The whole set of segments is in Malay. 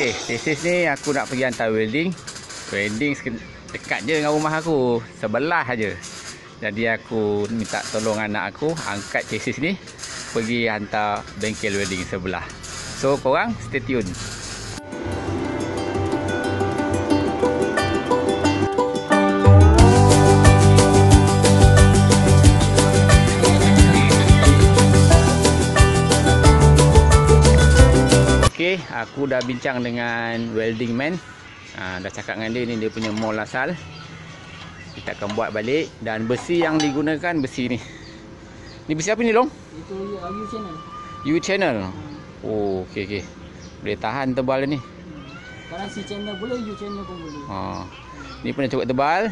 Okey, Casis ni aku nak pergi hantar welding. Welding dekat je dengan rumah aku, sebelah aja. Jadi aku minta tolong anak aku angkat Casis ni pergi hantar bengkel welding sebelah. So korang stay tune. Okay, aku dah bincang dengan welding man. Dah cakap dengan dia, ni dia punya mold asal. Kita akan buat balik. Dan besi yang digunakan besi ni. Ni besi apa ni, Long? Itu U-channel. U-channel. Oh, okey okey. Boleh tahan tebal ni. Kalau C-channel boleh, U-channel pun boleh. Ni pun dah cukup tebal.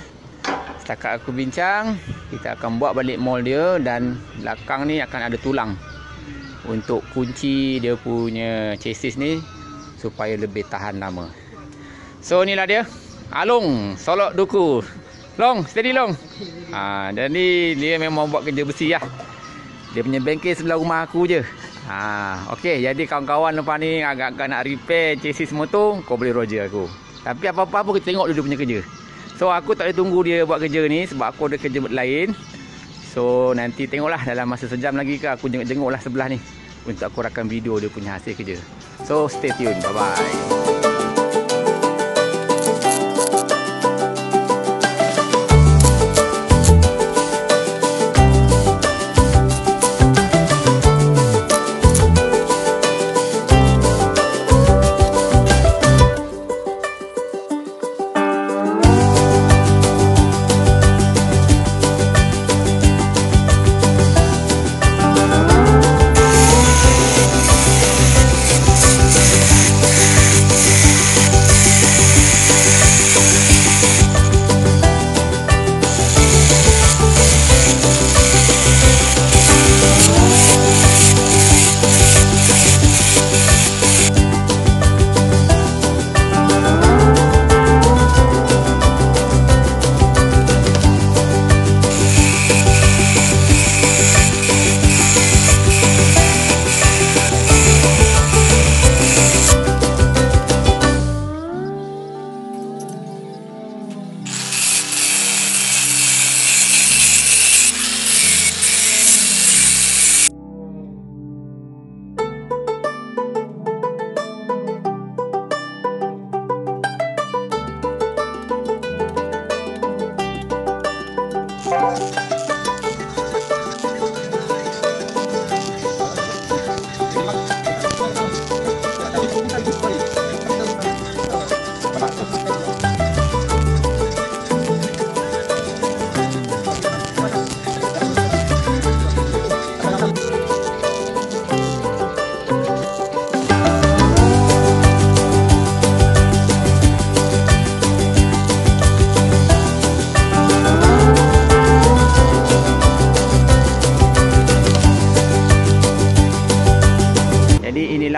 Setakat aku bincang, kita akan buat balik mold dia dan belakang ni akan ada tulang untuk kunci dia punya chassis ni supaya lebih tahan lama. So inilah dia, Along Solok Duku. Long, steady Long. Dan ni dia memang buat kerja besi lah. Dia punya bengkel sebelah rumah aku je. Okey, jadi kawan-kawan lepas ni agak-agak nak repair chassis motor, kau boleh roger aku. Tapi apa-apa pun kita tengok dulu dia punya kerja. So aku tak boleh tunggu dia buat kerja ni sebab aku ada kerja lain. So nanti tengoklah dalam masa sejam lagi ke aku jenguk-jenguk lah sebelah ni untuk aku rakam video dia punya hasil kerja. So stay tune, bye bye.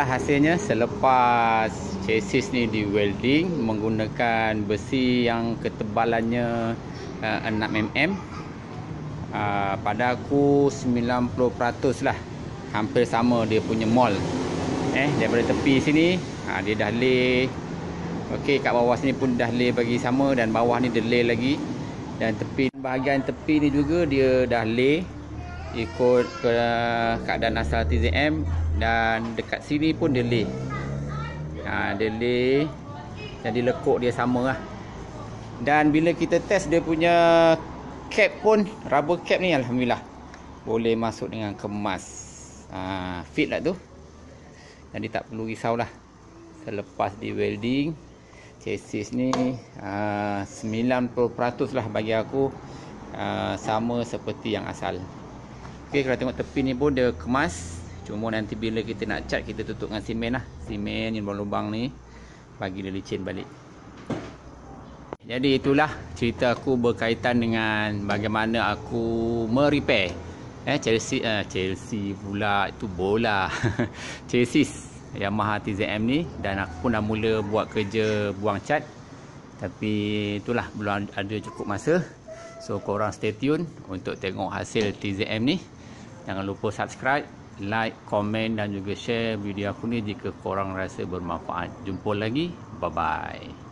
Hasilnya selepas chassis ni di welding menggunakan besi yang ketebalannya 6mm, pada aku 90% lah, hampir sama dia punya mold. Daripada tepi sini dia dah lay. Okey, kat bawah sini pun dah lay bagi sama dan bawah ni dia lay lagi. Dan tepi, bahagian tepi ni juga dia dah lay ikut keadaan asal TZM. Dan dekat sini pun dia lay. Dia lay. Jadi lekuk dia sama lah. Dan bila kita test dia punya cap pun, rubber cap ni alhamdulillah boleh masuk dengan kemas. Fit lah tu. Jadi tak perlu risau lah. Selepas di welding, chassis ni 90% lah bagi aku sama seperti yang asal. Okay, kalau tengok tepi ni pun dia kemas. Cuma nanti bila kita nak cat, kita tutup dengan simen lah. Simen yang lubang-lubang ni bagi dia licin balik. Jadi itulah cerita aku berkaitan dengan bagaimana aku merepair Chelsea pula, itu bola. Casis Yamaha TZM ni. Dan aku pun dah mula buat kerja buang cat. Tapi itulah, belum ada cukup masa. So korang stay tune untuk tengok hasil TZM ni. Jangan lupa subscribe, like, komen dan juga share video aku ni jika korang rasa bermanfaat. Jumpa lagi. Bye bye.